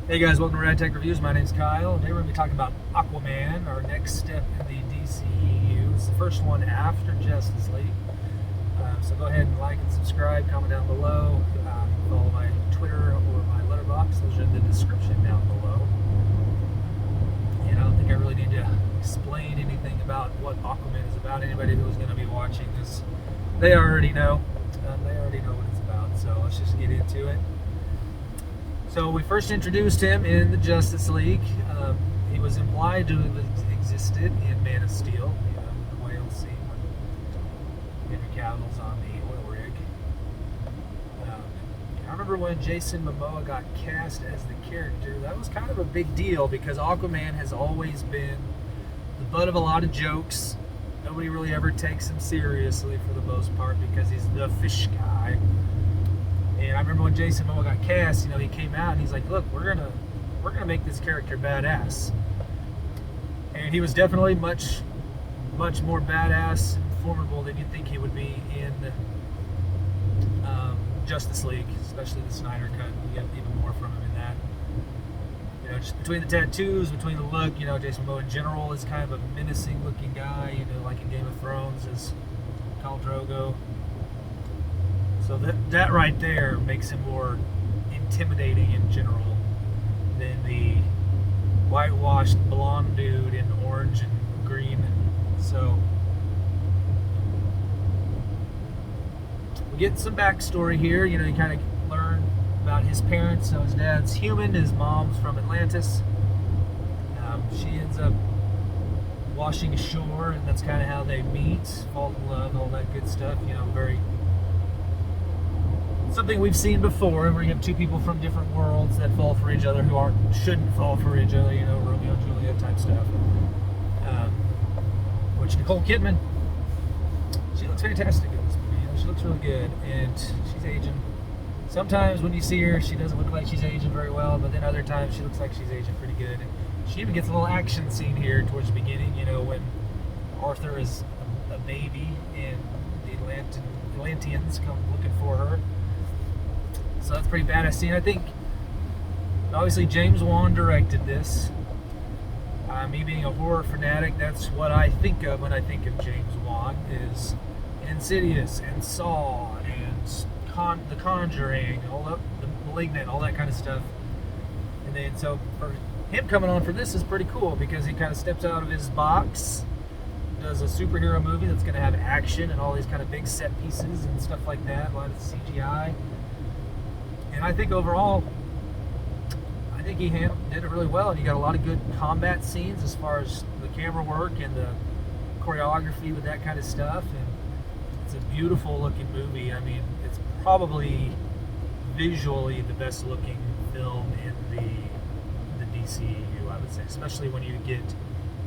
Hey guys, welcome to Rad Tech Reviews. My name's Kyle. Today we're going to be talking about Aquaman, our next step in the DCEU. It's the first one after Justice League. So go ahead and like and subscribe, comment down below, follow my Twitter or my letterbox. Those are in the description down below. And I don't think I really need to explain anything about what Aquaman is about. Anybody who is going to be watching this, they already know. They already know what it's about. So let's just get into it. So we first introduced him in the Justice League. He was implied to have existed in Man of Steel, the whale scene when Henry Cavill's on the oil rig. I remember when Jason Momoa got cast as the character, that was kind of a big deal because Aquaman has always been the butt of a lot of jokes. Nobody really ever takes him seriously for the most part because he's the fish guy. And I remember when Jason Momoa got cast, he came out and he's like, "Look, we're gonna make this character badass." And he was definitely much more badass and formidable than you'd think he would be in Justice League, especially the Snyder cut. You get even more from him in that. Just between the tattoos, between the look, Jason Momoa in general is kind of a menacing looking guy, like in Game of Thrones as Khal Drogo. So that right there makes him more intimidating in general than the whitewashed blonde dude in orange and green. So we get some backstory here. You kind of learn about his parents. So his dad's human, his mom's from Atlantis. She ends up washing ashore, and that's kind of how they meet, fall in love, all that good stuff. Very something we've seen before, where you have two people from different worlds that fall for each other who shouldn't fall for each other, Romeo and Juliet type stuff. Which Nicole Kidman, she looks fantastic in this movie. She looks really good, and she's aging. Sometimes when you see her, she doesn't look like she's aging very well, but then other times she looks like she's aging pretty good. And she even gets a little action scene here towards the beginning, when Arthur is a baby and the Atlanteans come looking for her. So that's a pretty badass scene. I think, obviously, James Wan directed this. Me being a horror fanatic, that's what I think of when I think of James Wan, is Insidious and Saw and The Conjuring, the Malignant, all that kind of stuff. And then, so for him coming on for this is pretty cool because he kind of steps out of his box, does a superhero movie that's going to have action and all these kind of big set pieces and stuff like that, a lot of CGI. And I think overall, he did it really well, and you got a lot of good combat scenes as far as the camera work and the choreography with that kind of stuff. And it's a beautiful looking movie. I mean, it's probably visually the best looking film in the DCEU, I would say, especially when you get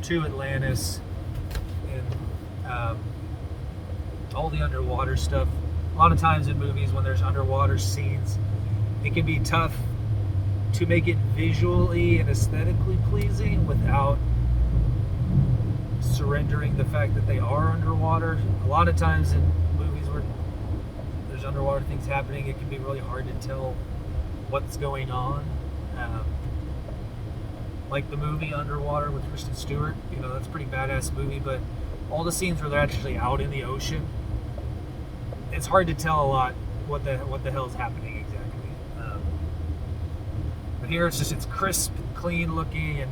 to Atlantis and all the underwater stuff. A lot of times in movies when there's underwater scenes, it can be tough to make it visually and aesthetically pleasing without surrendering the fact that they are underwater. A lot of times in movies where there's underwater things happening, it can be really hard to tell what's going on. Like the movie Underwater with Kristen Stewart, that's a pretty badass movie, but all the scenes where they're actually out in the ocean, it's hard to tell a lot what the hell is happening exactly. But here it's crisp and clean looking and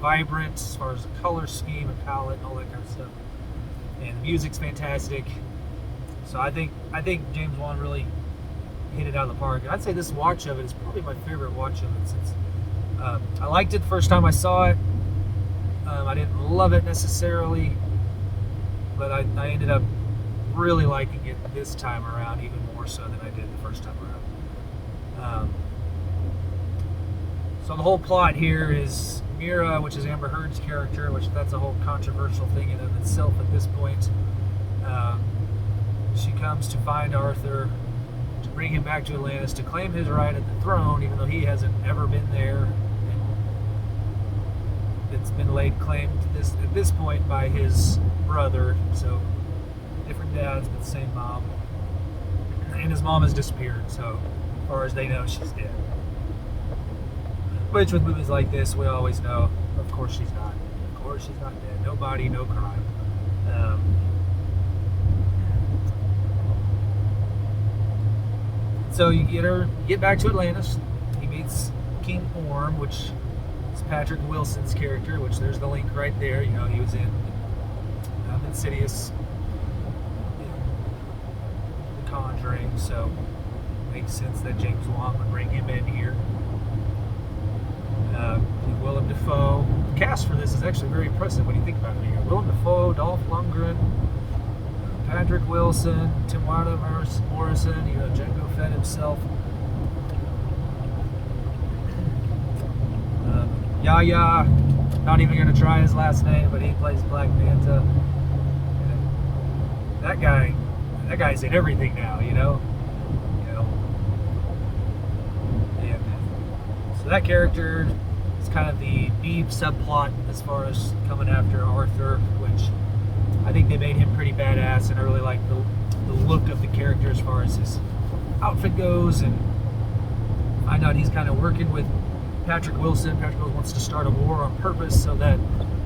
vibrant as far as the color scheme and palette and all that kind of stuff. And the music's fantastic. So I think James Wan really hit it out of the park. And I'd say this watch of it is probably my favorite watch of it since I liked it the first time I saw it. I didn't love it necessarily, but I ended up really liking it this time around, even more so than I did the first time around. So the whole plot here is Mira, which is Amber Heard's character, which that's a whole controversial thing in of itself at this point. She comes to find Arthur, to bring him back to Atlantis, to claim his right at the throne, even though he hasn't ever been there. It's been laid claim to at this point by his brother, so different dads but the same mom. And his mom has disappeared, so as far as they know, she's dead. Which with movies like this, we always know, of course she's not. Of course she's not dead. No body, no crime. So you get back to Atlantis. He meets King Orm, which is Patrick Wilson's character, which there's the link right there. You know, he was in Insidious, The Conjuring, so it makes sense that James Wan would bring him in here. Willem Dafoe. The cast for this is actually very impressive when you think about it. You got Willem Dafoe, Dolph Lundgren, Patrick Wilson, Timwada Morrison, you know, Jango Fett himself. Yaya, not even going to try his last name, but he plays Black Manta. That guy's in everything now, you know. And so that character is kind of the B subplot as far as coming after Arthur, which I think they made him pretty badass, and I really like the look of the character as far as his outfit goes, and I know he's kind of working with Patrick Wilson. Patrick Wilson wants to start a war on purpose so that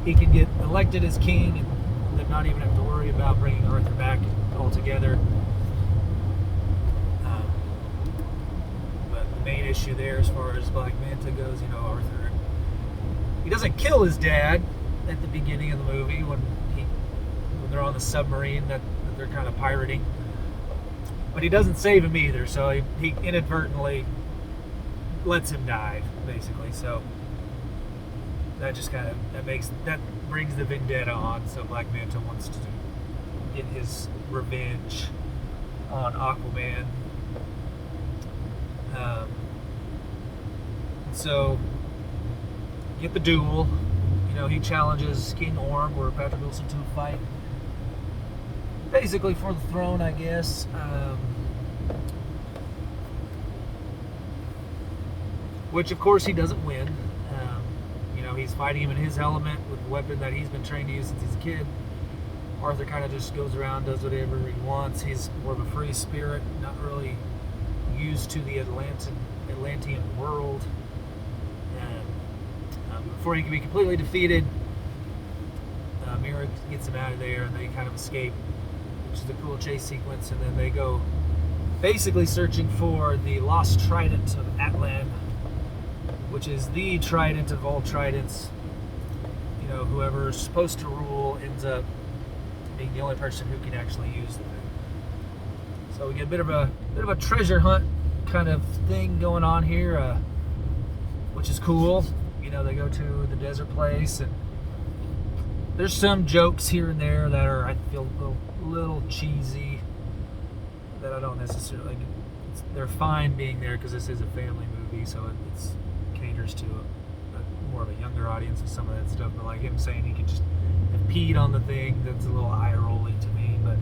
he can get elected as king and then not even have to worry about bringing Arthur back altogether. But the main issue there as far as Black Manta goes, you know, Arthur, he doesn't kill his dad at the beginning of the movie when they're on the submarine that they're kind of pirating, but he doesn't save him either, so he inadvertently lets him die, basically. So that just kind of that brings the vendetta on. So Black Manta wants to get his revenge on Aquaman. So get the duel. You know, he challenges King Orm or Patrick Wilson to a fight, basically for the throne, I guess. Which, of course, he doesn't win. You know, he's fighting him in his element with a weapon that he's been trained to use since he's a kid. Arthur kind of just goes around, does whatever he wants. He's more of a free spirit, not really used to the Atlantean world. Before he can be completely defeated, Mira gets him out of there, and they kind of escape, which is a cool chase sequence. And then they go basically searching for the lost trident of Atlan, which is the trident of all tridents. You know, whoever's supposed to rule ends up being the only person who can actually use the thing. So we get a bit of a treasure hunt kind of thing going on here, which is cool. You know, they go to the desert place, and there's some jokes here and there that are, I feel, a little cheesy, that I don't necessarily like. They're fine being there because this is a family movie, so it caters to more of a younger audience with some of that stuff. But like him saying he could just have peed on the thing, that's a little eye rolling to me. But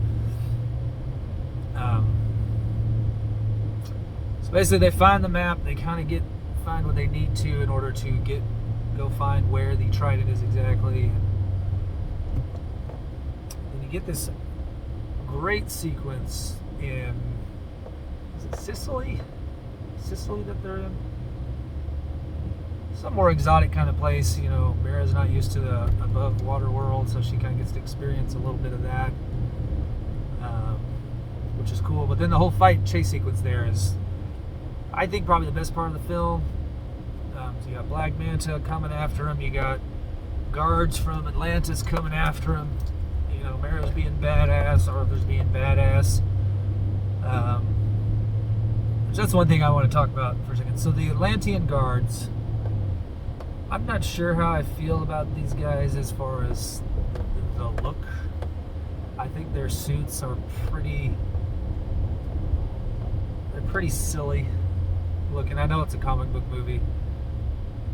so basically, they find the map. They kind of find what they need to in order to go find where the trident is exactly. And you get this great sequence in, is it Sicily that they're in? Some more exotic kind of place. You know, Mira's not used to the above water world, so she kind of gets to experience a little bit of that, which is cool. But then the whole fight chase sequence there is, I think, probably the best part of the film. So you got Black Manta coming after him. You got guards from Atlantis coming after him. You know, Mira's being badass, Arthur's being badass. That's one thing I want to talk about for a second. So the Atlantean guards, I'm not sure how I feel about these guys as far as the look. I think their suits are pretty silly looking. I know it's a comic book movie,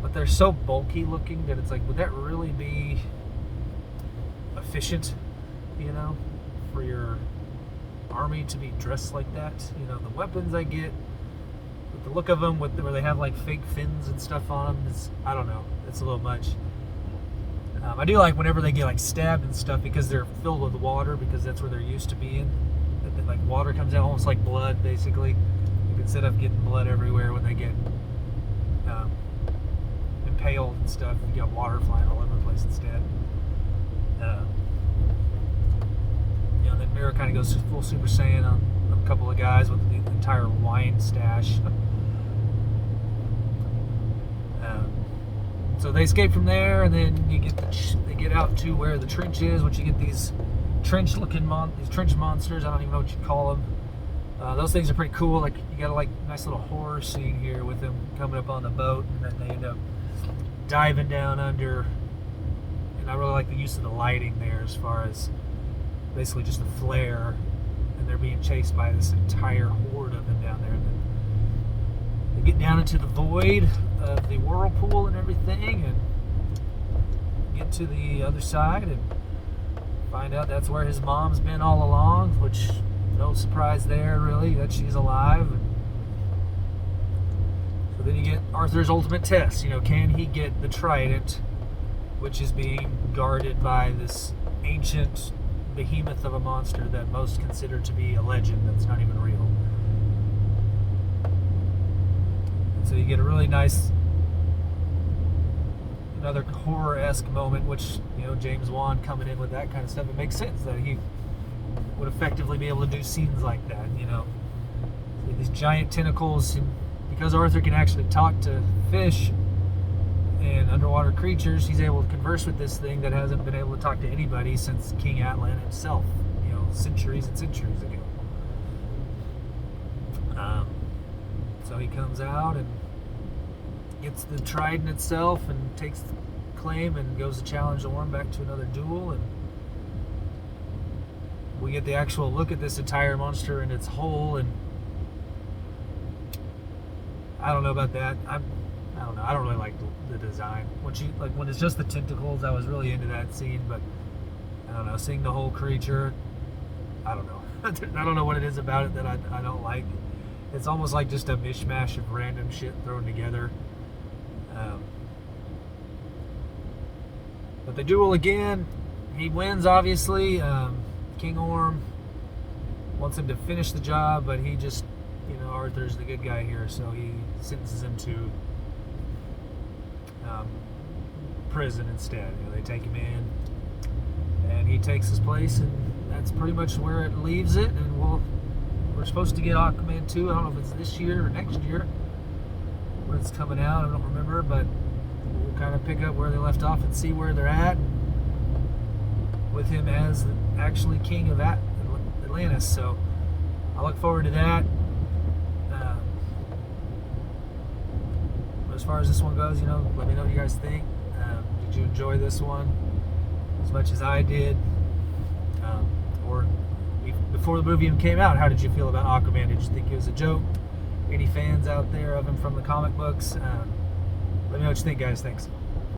but they're so bulky looking that it's like, would that really be efficient, you know, for your army to be dressed like that? You know, the weapons I get, with the look of them, where they have like fake fins and stuff on them, I don't know, it's a little much. I do like whenever they get like stabbed and stuff, because they're filled with water, because that's where they're used to being. That like water comes out almost like blood, basically. Instead of getting blood everywhere when they get impaled and stuff. You got water flying all over the place instead. Then Mira kind of goes full Super Saiyan on a couple of guys with the entire wine stash. So they escape from there, and then they get out to where the trench is, which you get these trench monsters. I don't even know what you call them. Those things are pretty cool. Like, you got a nice little horror scene here with them coming up on the boat, and then they end up diving down under. And I really like the use of the lighting there, as far as basically just a flare, and they're being chased by this entire horde of them down there. And then they get down into the void of the whirlpool and everything, and get to the other side and find out that's where his mom's been all along, which, no surprise there, really, that she's alive. So then you get Arthur's ultimate test. Can he get the trident, which is being guarded by this ancient behemoth of a monster that most consider to be a legend that's not even real. And so you get a really nice, another horror-esque moment, which, James Wan coming in with that kind of stuff, it makes sense that he would effectively be able to do scenes like that. These giant tentacles, and because Arthur can actually talk to fish and underwater creatures, he's able to converse with this thing that hasn't been able to talk to anybody since King Atlan himself, centuries and centuries ago. So he comes out and gets the trident itself and takes the claim and goes to challenge Orm back to another duel, and we get the actual look at this entire monster in its whole. And I don't know about that. I don't know. I don't really like the design. When it's just the tentacles, I was really into that scene. But I don't know. Seeing the whole creature, I don't know. I don't know what it is about it that I don't like. It's almost like just a mishmash of random shit thrown together. But they duel again. He wins, obviously. King Orm wants him to finish the job, but he just, Arthur's the good guy here, so he sentences him to prison instead. They take him in, and he takes his place, and that's pretty much where it leaves it. And we're supposed to get Aquaman 2. I don't know if it's this year or next year when it's coming out. I don't remember, but we'll kind of pick up where they left off and see where they're at, with him as actually king of Atlantis. So I look forward to that. But as far as this one goes, let me know what you guys think. Did you enjoy this one as much as I did? Or before the movie even came out, how did you feel about Aquaman? Did you think it was a joke? Any fans out there of him from the comic books? Let me know what you think, guys. Thanks.